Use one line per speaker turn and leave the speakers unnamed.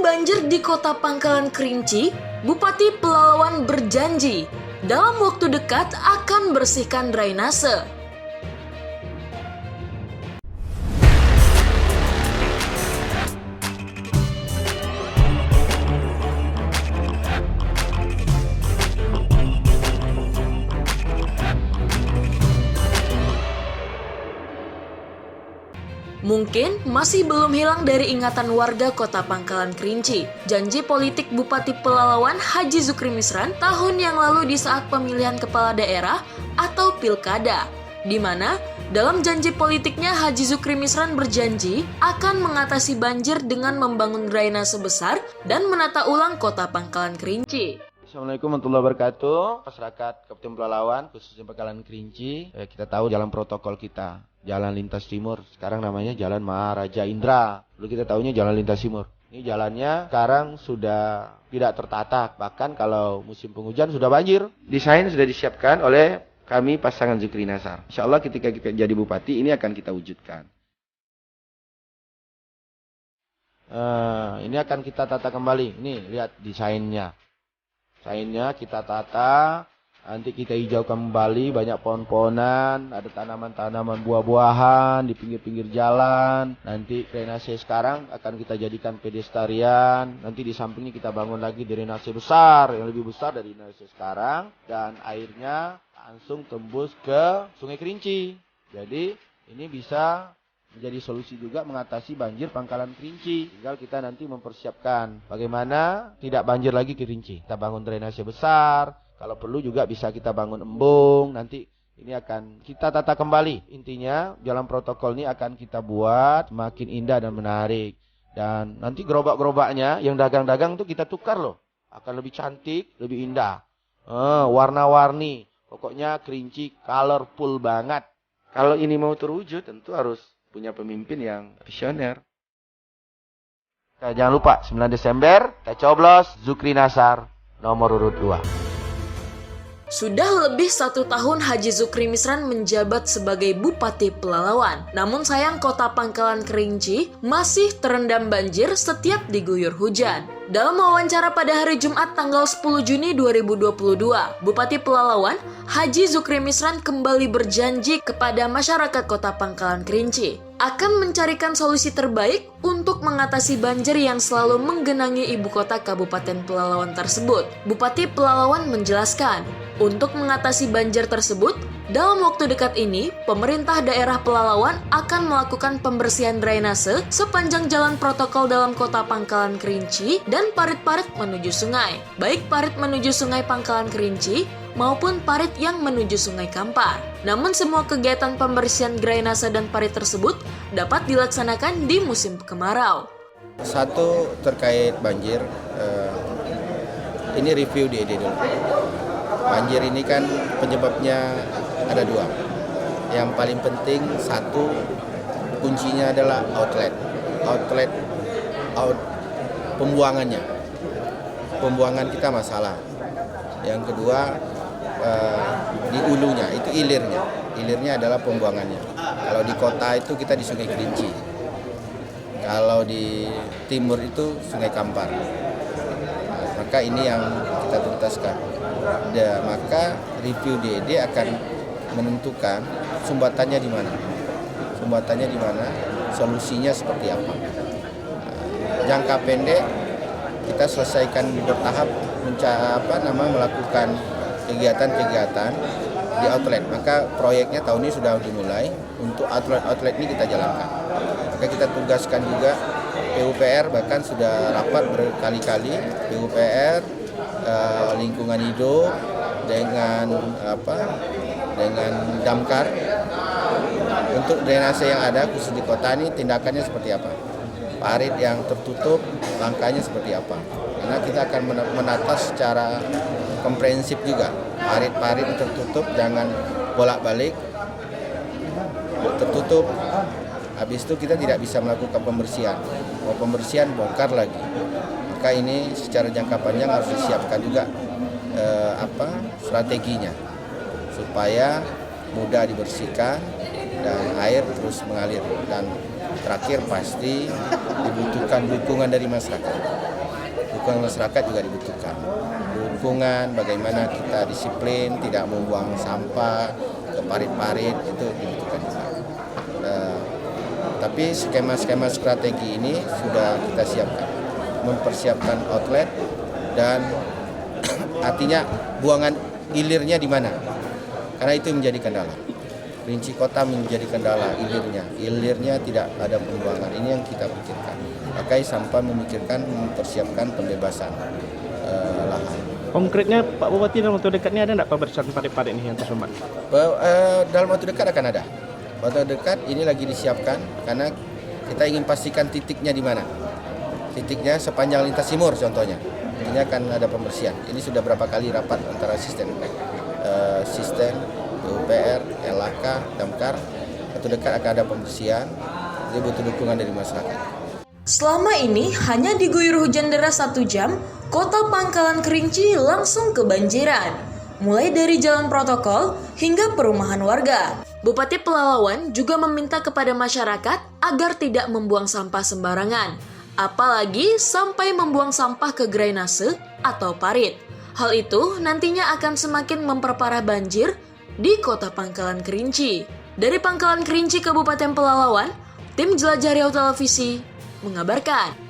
banjir di Kota Pangkalan Kerinci, Bupati Pelalawan berjanji dalam waktu dekat akan bersihkan drainase. Mungkin masih belum hilang dari ingatan warga Kota Pangkalan Kerinci janji politik Bupati Pelalawan Haji Zukri Misran tahun yang lalu di saat pemilihan kepala daerah atau pilkada, di mana dalam janji politiknya Haji Zukri Misran berjanji akan mengatasi banjir dengan membangun drainase besar dan menata ulang Kota Pangkalan Kerinci.
Assalamualaikum warahmatullahi wabarakatuh. Masyarakat Kabupaten Pelalawan, khususnya Pangkalan Kerinci, kita tahu jalan protokol kita, Jalan Lintas Timur, sekarang namanya Jalan Maharaja Indra. Dulu kita tahunya Jalan Lintas Timur. Ini jalannya sekarang sudah tidak tertata, bahkan kalau musim penghujan sudah banjir. Desain sudah disiapkan oleh kami pasangan Zukri Nasar. Insya Allah ketika kita jadi bupati ini akan kita wujudkan. Ini akan kita tata kembali. Ini lihat desainnya. Desainnya kita tata. Nanti kita hijaukan kembali, banyak pohon-pohonan, ada tanaman-tanaman buah-buahan di pinggir-pinggir jalan. Nanti drainase sekarang akan kita jadikan pedestrian. Nanti di sampingnya kita bangun lagi drainase besar, yang lebih besar dari drainase sekarang. Dan airnya langsung tembus ke Sungai Kerinci. Jadi ini bisa menjadi solusi juga mengatasi banjir Pangkalan Kerinci. Tinggal kita nanti mempersiapkan bagaimana tidak banjir lagi Kerinci. Kita bangun drainase besar. Kalau perlu juga bisa kita bangun embung. Nanti ini akan kita tata kembali. Intinya jalan protokol ini akan kita buat semakin indah dan menarik. Dan nanti gerobak-gerobaknya yang dagang-dagang itu kita tukar loh. Akan lebih cantik, lebih indah. Warna-warni. Pokoknya Kerinci colorful banget. Kalau ini mau terwujud tentu harus punya pemimpin yang visioner. Jangan lupa 9 Desember kita coblos Zukri Nasar nomor urut 2.
Sudah lebih 1 tahun Haji Zukri Misran menjabat sebagai Bupati Pelalawan. Namun sayang Kota Pangkalan Kerinci masih terendam banjir setiap diguyur hujan. Dalam wawancara pada hari Jumat tanggal 10 Juni 2022, Bupati Pelalawan Haji Zukri Misran kembali berjanji kepada masyarakat Kota Pangkalan Kerinci akan mencarikan solusi terbaik untuk mengatasi banjir yang selalu menggenangi ibu kota Kabupaten Pelalawan tersebut. Bupati Pelalawan menjelaskan, untuk mengatasi banjir tersebut, dalam waktu dekat ini, pemerintah daerah Pelalawan akan melakukan pembersihan drainase sepanjang jalan protokol dalam Kota Pangkalan Kerinci dan parit-parit menuju sungai. Baik parit menuju Sungai Pangkalan Kerinci maupun parit yang menuju Sungai Kampar. Namun semua kegiatan pembersihan drainase dan parit tersebut dapat dilaksanakan di musim kemarau.
Satu terkait banjir, ini review di ED dulu. Banjir ini kan penyebabnya ada 2. Yang paling penting satu, kuncinya adalah pembuangannya. Pembuangan kita masalah. Yang kedua di hulunya, itu ilirnya. Ilirnya adalah pembuangannya. Kalau di kota itu kita di Sungai Kerinci. Kalau di timur itu Sungai Kampar. Maka ini yang kita tuntaskan. Maka review DED akan menentukan sumbatannya di mana. Sumbatannya di mana, solusinya seperti apa. Jangka pendek kita selesaikan bertahap melakukan kegiatan-kegiatan di outlet. Maka proyeknya tahun ini sudah dimulai, untuk outlet ini kita jalankan. Maka kita tugaskan juga PUPR, bahkan sudah rapat berkali-kali PUPR, lingkungan hidup dengan damkar untuk drainase yang ada khusus di kota ini tindakannya seperti apa. Parit yang tertutup langkahnya seperti apa. Karena kita akan menata secara komprehensif juga. Parit-parit tertutup jangan bolak-balik, tertutup. Habis itu kita tidak bisa melakukan pembersihan. Mau pembersihan bongkar lagi. Maka ini secara jangka panjang harus disiapkan juga strateginya supaya mudah dibersihkan dan air terus mengalir. Dan terakhir pasti dibutuhkan dukungan dari masyarakat. dukungan masyarakat juga dibutuhkan. Dukungan bagaimana kita disiplin, tidak membuang sampah ke parit-parit itu dibutuhkan juga. Tapi skema-skema strategi ini sudah kita siapkan, mempersiapkan outlet dan artinya buangan hilirnya di mana, karena itu menjadi kendala. Kerinci Kota menjadi kendala hilirnya tidak ada pembuangan, ini yang kita pikirkan. Pakai sampah memikirkan mempersiapkan pembebasan lahan.
Konkretnya Pak Bupati dalam waktu dekat ini ada nggak pembersihan parit-parit ini yang tersumbat?
Dalam waktu dekat akan ada. Waktu dekat ini lagi disiapkan karena kita ingin pastikan titiknya di mana. Titiknya sepanjang lintas timur contohnya. Ini akan ada pembersihan. Ini sudah berapa kali rapat antara sistem PUPR, LHK, Damkar. Waktu dekat akan ada pembersihan. Jadi butuh dukungan dari masyarakat.
Selama ini hanya diguyur hujan deras 1 jam, kota Pangkalan Kerinci langsung kebanjiran. Mulai dari jalan protokol hingga perumahan warga. Bupati Pelalawan juga meminta kepada masyarakat agar tidak membuang sampah sembarangan, apalagi sampai membuang sampah ke drainase atau parit. Hal itu nantinya akan semakin memperparah banjir di kota Pangkalan Kerinci. Dari Pangkalan Kerinci, Kabupaten Pelalawan, tim Jelajah Riau Televisi mengabarkan.